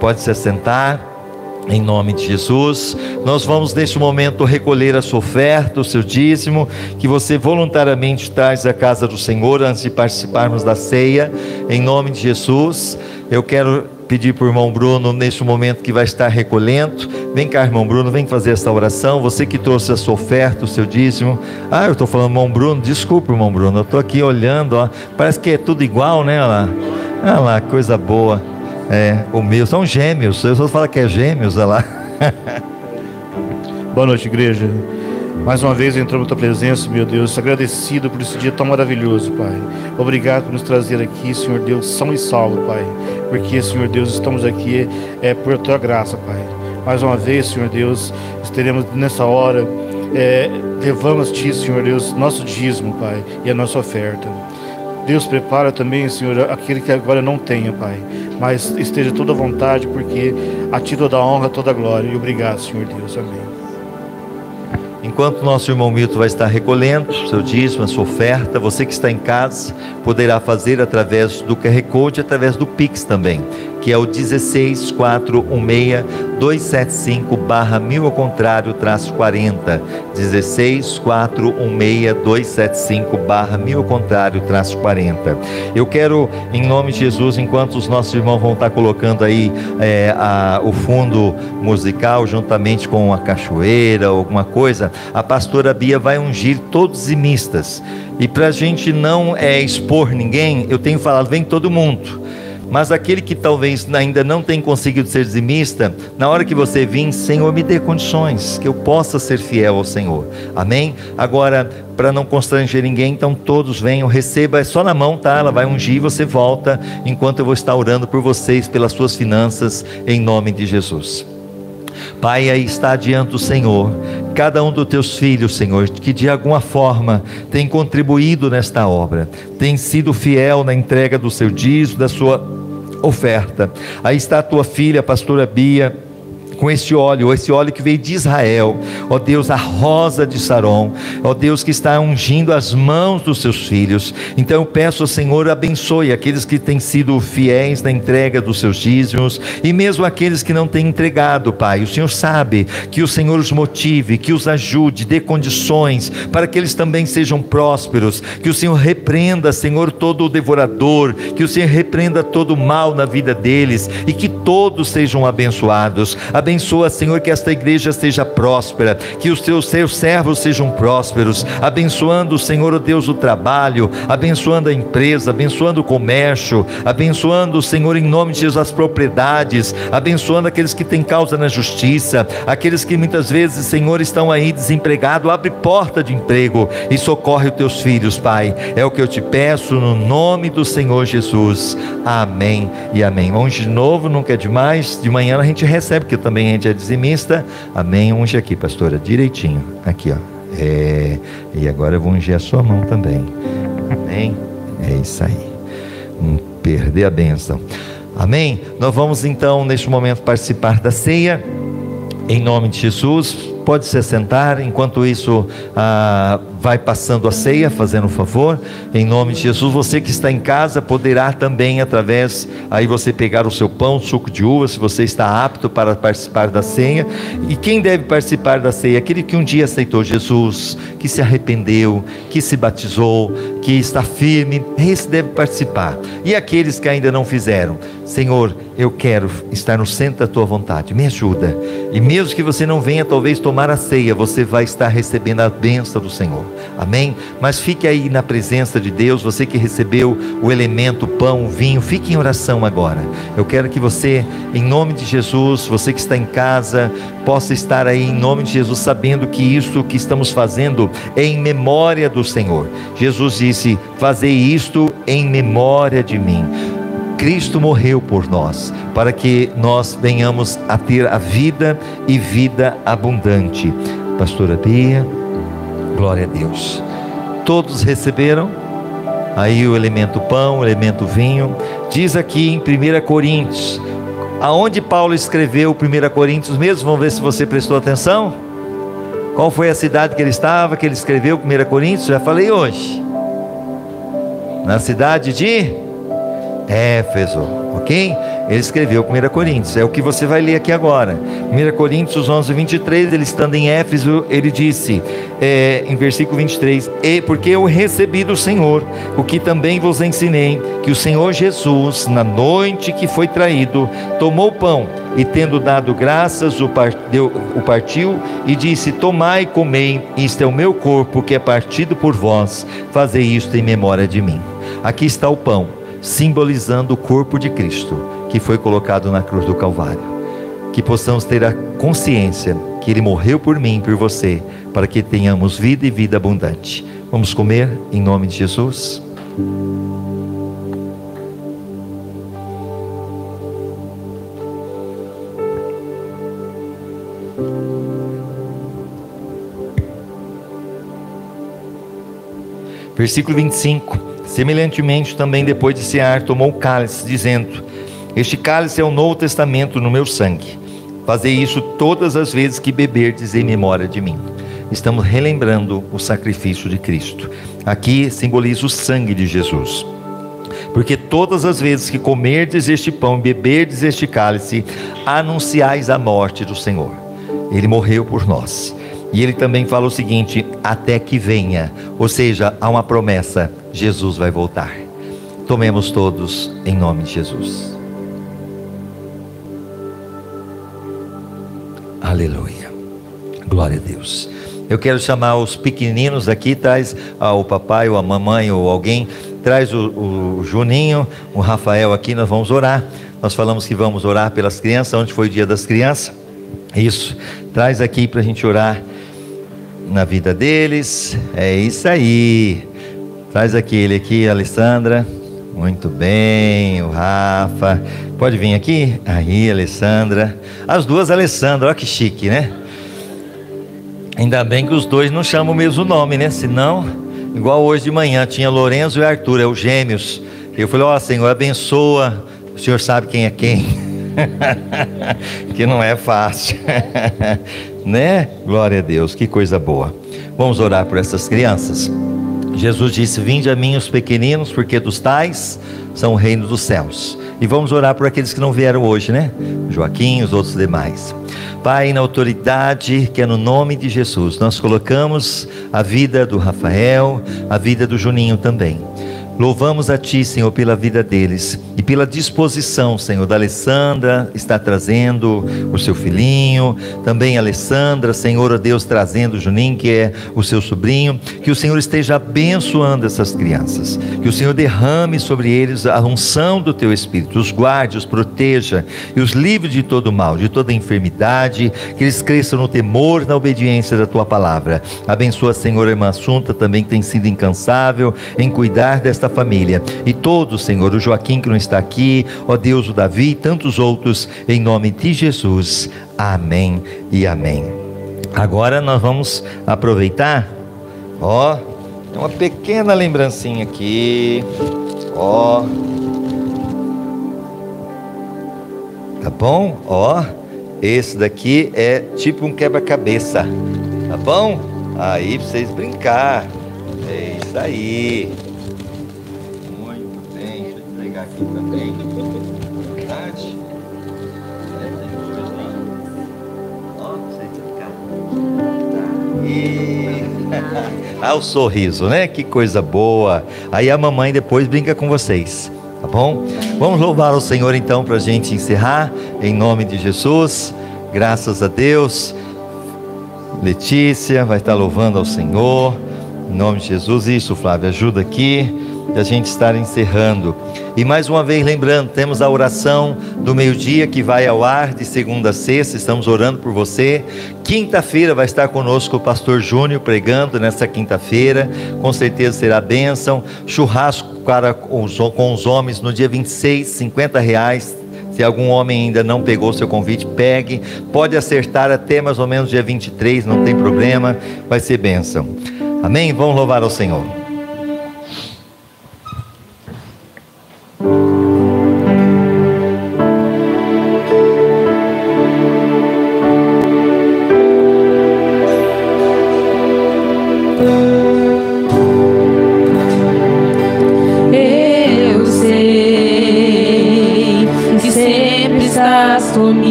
Pode se assentar. Em nome de Jesus, nós vamos neste momento recolher a sua oferta, o seu dízimo, que você voluntariamente traz à casa do Senhor, antes de participarmos da ceia. Em nome de Jesus, eu quero pedir para o irmão Bruno, neste momento que vai estar recolhendo. Vem cá, irmão Bruno, vem fazer essa oração. Você que trouxe a sua oferta, o seu dízimo. Eu estou falando irmão Bruno, desculpa, irmão Bruno, eu estou aqui olhando, ó, parece que é tudo igual, né? Olha lá, coisa boa. O meu, são gêmeos, eu só falo que é gêmeos, olha lá. Boa noite, igreja. Mais uma vez entramos na tua presença, meu Deus, agradecido por esse dia tão maravilhoso, Pai. Obrigado por nos trazer aqui, Senhor Deus, são e salvo, Pai, porque, Senhor Deus, estamos aqui por tua graça, Pai. Mais uma vez, Senhor Deus, estaremos nessa hora, levamos a ti, Senhor Deus, nosso dízimo, Pai, e a nossa oferta. Deus, prepara também, Senhor, aquele que agora não tenha, Pai. Mas esteja toda à vontade, porque a Ti toda a honra, toda a glória. E obrigado, Senhor Deus. Amém. Enquanto nosso irmão Milton vai estar recolhendo o seu dízimo, a sua oferta, você que está em casa poderá fazer através do QR Code, através do Pix também, que é o 16416-275/1000 ao contrário, -40. 16416-275/1000 ao contrário, -40. Eu quero, em nome de Jesus, enquanto os nossos irmãos vão estar colocando aí o fundo musical, juntamente com a cachoeira, alguma coisa, a pastora Bia vai ungir todos os dizimistas. E para a gente não expor ninguém, eu tenho falado, vem todo mundo. Mas aquele que talvez ainda não tenha conseguido ser dizimista, na hora que você vir, Senhor, me dê condições, que eu possa ser fiel ao Senhor. Amém? Agora, para não constranger ninguém, então todos venham, receba, é só na mão, tá? Ela vai ungir e você volta, enquanto eu vou estar orando por vocês, pelas suas finanças, em nome de Jesus. Pai, aí está diante do Senhor cada um dos teus filhos, Senhor, que de alguma forma tem contribuído nesta obra, tem sido fiel na entrega do seu dízimo, da sua oferta. Aí está a tua filha, a pastora Bia, com esse óleo que veio de Israel, ó Deus, a rosa de Saron, ó Deus, que está ungindo as mãos dos seus filhos. Então eu peço ao Senhor, abençoe aqueles que têm sido fiéis na entrega dos seus dízimos, e mesmo aqueles que não têm entregado, Pai, o Senhor sabe, que o Senhor os motive, que os ajude, dê condições, para que eles também sejam prósperos, que o Senhor repreenda, Senhor, todo o devorador, que o Senhor repreenda todo o mal na vida deles, e que todos sejam abençoados. Abençoa, Senhor, que esta igreja seja próspera, que os teus servos sejam prósperos, abençoando, Senhor, o Deus, o trabalho, abençoando a empresa, abençoando o comércio, abençoando, Senhor, em nome de Jesus, as propriedades, abençoando aqueles que têm causa na justiça, aqueles que muitas vezes, Senhor, estão aí desempregados. Abre porta de emprego e socorre os teus filhos, Pai. É o que eu te peço no nome do Senhor Jesus. Amém e amém. Vamos de novo, nunca é demais. De manhã a gente recebe, porque também a gente é dizimista. Amém. Unge aqui, pastora, direitinho. Aqui, ó. E agora eu vou ungir a sua mão também. Amém. É isso aí. Não perder a bênção. Amém. Nós vamos então, neste momento, participar da ceia. Em nome de Jesus. Pode se sentar, enquanto isso vai passando a ceia, fazendo um favor, em nome de Jesus. Você que está em casa poderá também, através, aí você pegar o seu pão, suco de uva, se você está apto para participar da ceia. E quem deve participar da ceia? Aquele que um dia aceitou Jesus, que se arrependeu, que se batizou, que está firme, esse deve participar. E aqueles que ainda não fizeram, Senhor, eu quero estar no centro da tua vontade, me ajuda. E mesmo que você não venha talvez tomar a ceia, você vai estar recebendo a bênção do Senhor. Amém? Mas fique aí na presença de Deus. Você que recebeu o elemento, o pão, o vinho, fique em oração agora. Eu quero que você, em nome de Jesus, você que está em casa, possa estar aí em nome de Jesus, sabendo que isso que estamos fazendo é em memória do Senhor. Jesus disse: fazei isto em memória de mim. Cristo morreu por nós, para que nós venhamos a ter a vida e vida abundante. Pastora Bia, glória a Deus. Todos receberam aí o elemento pão, o elemento vinho. Diz aqui em 1 Coríntios, aonde Paulo escreveu 1 Coríntios mesmo? Vamos ver se você prestou atenção. Qual foi a cidade que ele estava, que ele escreveu 1 Coríntios? Já falei hoje. Na cidade de Éfeso, ok? Ele escreveu 1 Coríntios, é o que você vai ler aqui agora. 1 Coríntios 11:23, ele estando em Éfeso, ele disse, em versículo 23, porque eu recebi do Senhor o que também vos ensinei, que o Senhor Jesus, na noite que foi traído, tomou o pão, e tendo dado graças, o partiu, e disse: tomai e comei, isto é o meu corpo, que é partido por vós, fazei isto em memória de mim. Aqui está o pão, simbolizando o corpo de Cristo, que foi colocado na cruz do Calvário. Que possamos ter a consciência que Ele morreu por mim e por você, para que tenhamos vida e vida abundante. Vamos comer em nome de Jesus. Versículo 25. Semelhantemente também depois de cear, tomou o cálice, dizendo: este cálice é o Novo Testamento no meu sangue. Fazei isso todas as vezes que beberdes em memória de mim. Estamos relembrando o sacrifício de Cristo. Aqui simboliza o sangue de Jesus. Porque todas as vezes que comerdes este pão e beberdes este cálice, anunciais a morte do Senhor. Ele morreu por nós. E ele também fala o seguinte: até que venha. Ou seja, há uma promessa: Jesus vai voltar. Tomemos todos em nome de Jesus. Aleluia, glória a Deus. Eu quero chamar os pequeninos aqui. Traz o papai ou a mamãe ou alguém. Traz o Juninho, o Rafael aqui. Nós vamos orar. Nós falamos que vamos orar pelas crianças. Onde foi o dia das crianças? Isso, traz aqui para a gente orar na vida deles. É isso aí. Traz aquele aqui, a Alessandra. Muito bem, o Rafa. Pode vir aqui? Aí, Alessandra. As duas Alessandra, olha que chique, né? Ainda bem que os dois não chamam o mesmo nome, né? Senão, igual hoje de manhã, tinha Lourenço e Arthur, é os gêmeos. Eu falei: ó, Senhor, abençoa. O Senhor sabe quem é quem. Que não é fácil. Né? Glória a Deus, que coisa boa. Vamos orar por essas crianças. Jesus disse: vinde a mim os pequeninos, porque dos tais são o reino dos céus. E vamos orar por aqueles que não vieram hoje, né? Joaquim e os outros demais. Pai, na autoridade que é no nome de Jesus, nós colocamos a vida do Rafael, a vida do Juninho também. Louvamos a Ti, Senhor, pela vida deles e pela disposição, Senhor, da Alessandra está trazendo o seu filhinho, também a Alessandra, Senhor, ó Deus, trazendo o Juninho, que é o seu sobrinho. Que o Senhor esteja abençoando essas crianças, que o Senhor derrame sobre eles a unção do Teu Espírito, os guarde, os proteja e os livre de todo mal, de toda enfermidade, que eles cresçam no temor, na obediência da Tua palavra. Abençoa, Senhor, a irmã Assunta também, que tem sido incansável em cuidar desta família, e todos, Senhor, o Joaquim que não está aqui, ó Deus, o Davi e tantos outros, em nome de Jesus, amém e amém. Agora nós vamos aproveitar, ó, tem uma pequena lembrancinha aqui, ó, tá bom? Ó, esse daqui é tipo um quebra-cabeça, tá bom? Aí pra vocês brincar, é isso aí. Aqui também, verdade? Ah, o sorriso, né? Que coisa boa. Aí a mamãe depois brinca com vocês, tá bom? Vamos louvar o Senhor então para a gente encerrar, em nome de Jesus. Graças a Deus. Letícia vai estar louvando ao Senhor, em nome de Jesus. Isso, Flávia, ajuda aqui a gente estar encerrando. E mais uma vez lembrando, temos a oração do meio-dia que vai ao ar de segunda a sexta. Estamos orando por você. Quinta-feira vai estar conosco o pastor Júnior pregando nessa quinta-feira, com certeza será bênção. Churrasco com os homens no dia 26, R$50. Se algum homem ainda não pegou o seu convite, pegue. Pode acertar até mais ou menos dia 23, não tem problema, vai ser bênção. Amém? Vamos louvar ao Senhor.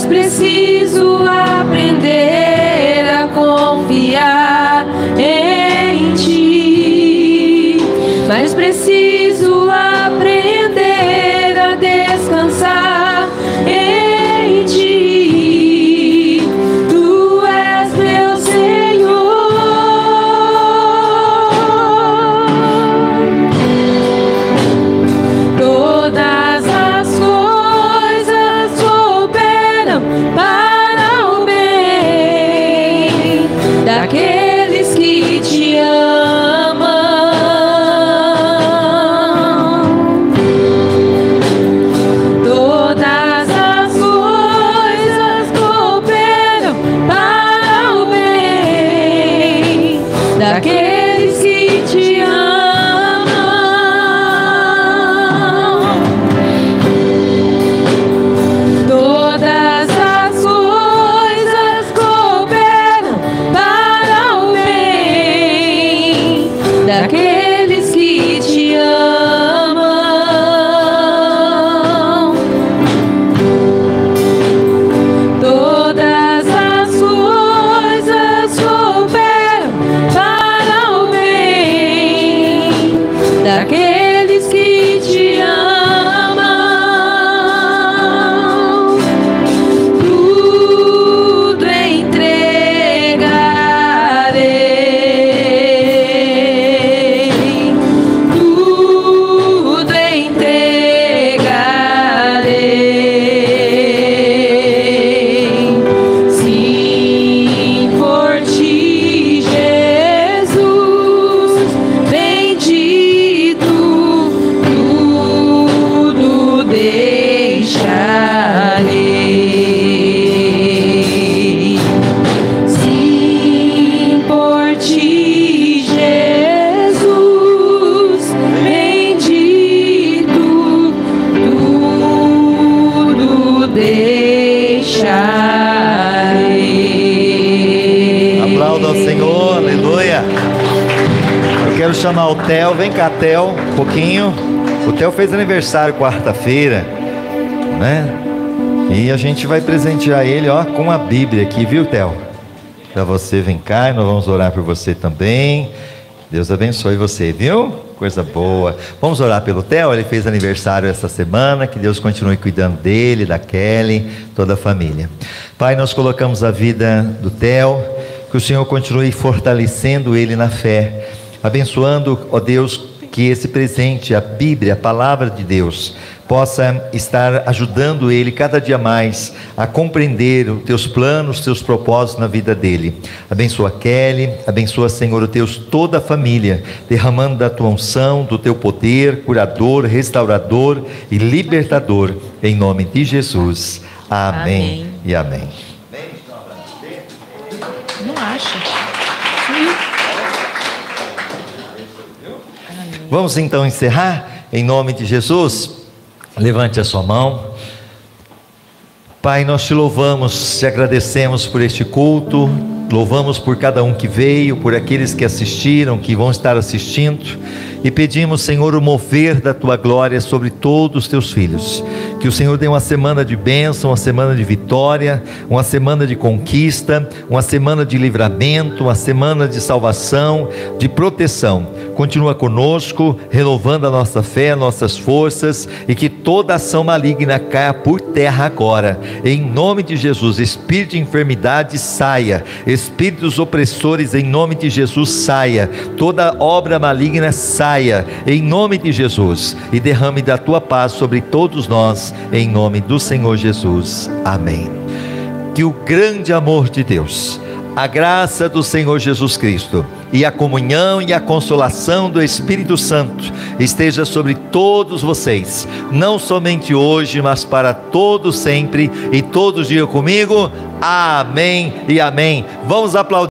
Preciso aprender deixarei. Aplauda ao Senhor, aleluia. Eu quero chamar o Theo, vem cá, Theo, um pouquinho. O Theo fez aniversário quarta-feira, né? E a gente vai presentear ele, ó, com a Bíblia aqui, viu, Theo? Para você, vem cá, e nós vamos orar por você também. Deus abençoe você, viu? Coisa boa. Vamos orar pelo Theo, ele fez aniversário essa semana, que Deus continue cuidando dele, da Kelly, toda a família. Pai, nós colocamos a vida do Theo, que o Senhor continue fortalecendo ele na fé, abençoando, ó Deus, que esse presente, a Bíblia, a palavra de Deus, possa estar ajudando ele cada dia mais a compreender os teus planos, os teus propósitos na vida dele. Abençoa Kelly, abençoa, Senhor, o Deus, toda a família, derramando da tua unção, do teu poder, curador, restaurador e libertador, em nome de Jesus. Amém, e amém. Não acha? Vamos então encerrar, em nome de Jesus. Levante a sua mão. Pai, nós te louvamos, te agradecemos por este culto, louvamos por cada um que veio, por aqueles que assistiram, que vão estar assistindo, e pedimos, Senhor, o mover da tua glória sobre todos os teus filhos. Que o Senhor dê uma semana de bênção, uma semana de vitória, uma semana de conquista, uma semana de livramento, uma semana de salvação, de proteção. Continua conosco, renovando a nossa fé, nossas forças, e que toda ação maligna caia por terra agora, em nome de Jesus. Espírito de enfermidade saia, espíritos opressores, em nome de Jesus, saia, toda obra maligna saia, em nome de Jesus, e derrame da tua paz sobre todos nós, em nome do Senhor Jesus. Amém. Que o grande amor de Deus, a graça do Senhor Jesus Cristo e a comunhão e a consolação do Espírito Santo esteja sobre todos vocês, não somente hoje, mas para todos sempre, e todos digam comigo, amém e amém. Vamos aplaudir.